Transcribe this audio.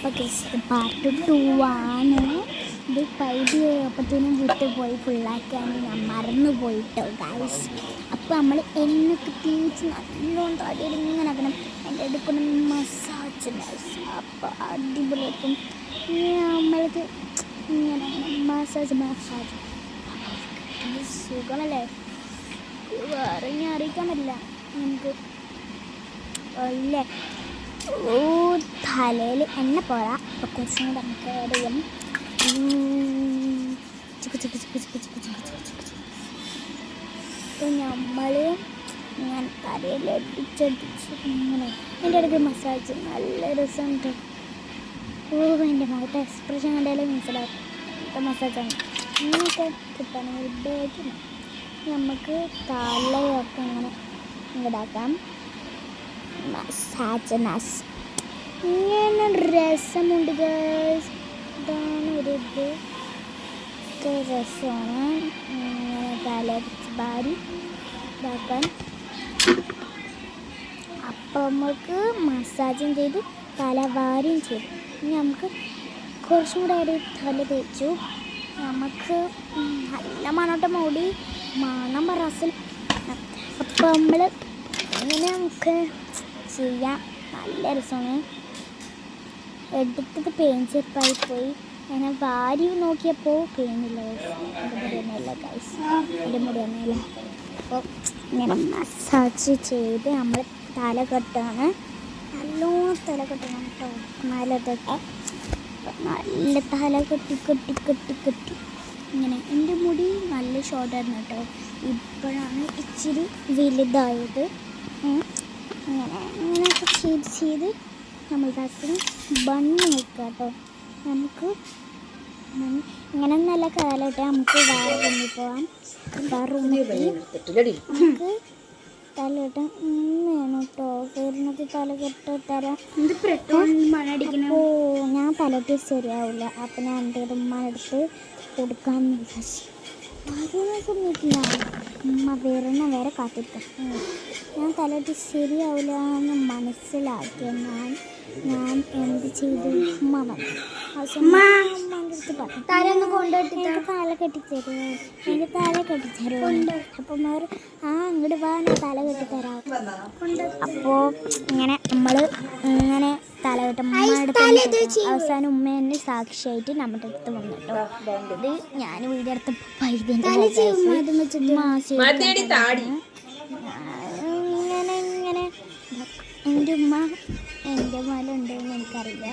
അപ്പോൾ പാർട്ട് 2 ആണ്. ഇത് പൈതി അപ്പത്തേനും വിട്ടുപോയി ഫുള്ളാക്കാൻ ഞാൻ മറന്നു പോയിട്ടോ ഗൈസ്. അപ്പോൾ നമ്മൾ എണ്ണൊക്കെ തേച്ച് നല്ലോണം തടിയിൽ ഇങ്ങനെ ആക്കണം. എൻ്റെ അടുക്കുന്ന മസാജ് ഗൈസ്. അപ്പോൾ അടിപൊളിയാക്കും നമ്മൾക്ക് ഇങ്ങനെ മസാജ് സുഖമല്ലേ, വേറെ ഞാൻ അറിയിക്കാൻ പറ്റില്ല നമുക്ക് അല്ലേ. ഓ തലയിൽ എണ്ണ പോരാ, അപ്പോൾ കുറച്ചും കൂടെ നമുക്ക് ആഡ് ചെയ്യാം. അപ്പോൾ നമ്മൾ ഞാൻ തലയിൽ അടിച്ചടിച്ച് ഇങ്ങനെ എൻ്റെ ഇടയ്ക്ക് മസാജ് നല്ല രസമുണ്ട്. ഓ എൻ്റെ മുഖത്തെ എക്സ്പ്രഷൻ കണ്ടാലും മനസ്സിലാവും ഇപ്പം മസാജാണ്. ഇങ്ങനെയൊക്കെ കിട്ടണമെങ്കിൽ ബാഗിന് നമുക്ക് തലയൊക്കെ ഇങ്ങനെ ഇങ്ങോട്ടാക്കാം. മസാജ് ഇങ്ങനെ രസമുണ്ട് ഗൈസ്. ഇതാണ് ഒരു രസമാണ് ഇങ്ങനെ തല ഭാരി ഇതാക്കാൻ. അപ്പോൾ നമുക്ക് മസാജും ചെയ്ത് തല വാരിയും ചെയ്തു. ഇനി നമുക്ക് കുറച്ചും കൂടെ ഒരു തല തേച്ചു. നമുക്ക് നല്ല മണോട്ട മൂടി മണം പറസിൽ. അപ്പോൾ നമ്മൾ ഇങ്ങനെ നമുക്ക് ചെയ്യാം. നല്ല രസമാണ്. എടുത്തത് പെയിൻ ചെറുപ്പായി പോയി. അങ്ങനെ വാരി നോക്കിയപ്പോൾ പെയിനില്ല. എൻ്റെ മുടി തന്നെയല്ല ഗൈസ്, എൻ്റെ മുടി തന്നെയല്ല. അപ്പോൾ ഇങ്ങനെ മസാജ് ചെയ്ത് നമ്മൾ തല കെട്ടാണ്. നല്ലോണം തല കെട്ടണം കേട്ടോ. നല്ല തല കെട്ടി ഇങ്ങനെ. എൻ്റെ മുടി നല്ല ഷോർട്ടായിരുന്നു കേട്ടോ. ഇപ്പോഴാണ് ഇച്ചിരി വലുതായത്. ഇങ്ങനെയൊക്കെ ചെയ്ത് നമ്മൾ ബണ്ണ് വെക്കുക കേട്ടോ. നമുക്ക് ഇങ്ങനെ നല്ല കാലമായിട്ട് നമുക്ക് വേറെ റൂമിൽ പോവാം. വേറെ റൂമിൽ നമുക്ക് തല കെട്ടാൻ വേണം കേട്ടോ. വരുന്നത് തല കെട്ടിത്തരാം. അപ്പോൾ ഞാൻ തലയിട്ട് ശരിയാവില്ല. അപ്പം ഞാൻ എൻ്റെ ഉമ്മടുത്ത് കൊടുക്കാമെന്ന് വിചാരിച്ചു. വരുന്ന സമയത്തില്ല, ഉമ്മ വരുന്ന വരെ കാത്തിട്ടു. ഞാൻ തലയിട്ട് ശരിയാവില്ല എന്ന് മനസ്സിലാക്കിയ ഞാൻ എന്ത് ചെയ്തു? ഉമ്മ വന്നു. ഉമ്മാൻ്റെ അടുത്ത് പറഞ്ഞു തലയൊന്ന് കൊണ്ടുപോയിട്ട് എനിക്ക് തല കെട്ടിത്തരുമോ, എനിക്ക് തല കെട്ടിത്തരുമോ. അപ്പം ഇങ്ങോട്ട് വാ, ഞാൻ തല കെട്ടിത്തരാം. അപ്പോൾ ഇങ്ങനെ നമ്മൾ ഇങ്ങനെ തല കെട്ടും. അവസാനം ഉമ്മ എന്നെ സാക്ഷിയായിട്ട് നമ്മുടെ അടുത്ത് വന്നു കേട്ടോ. ഇത് ഞാൻ വീഡിയോ എടുത്തപ്പോൾ ഇങ്ങനെ എൻ്റെ ഉമ്മ എൻ്റെ മേലുണ്ടോയെന്ന് എനിക്കറിയില്ല.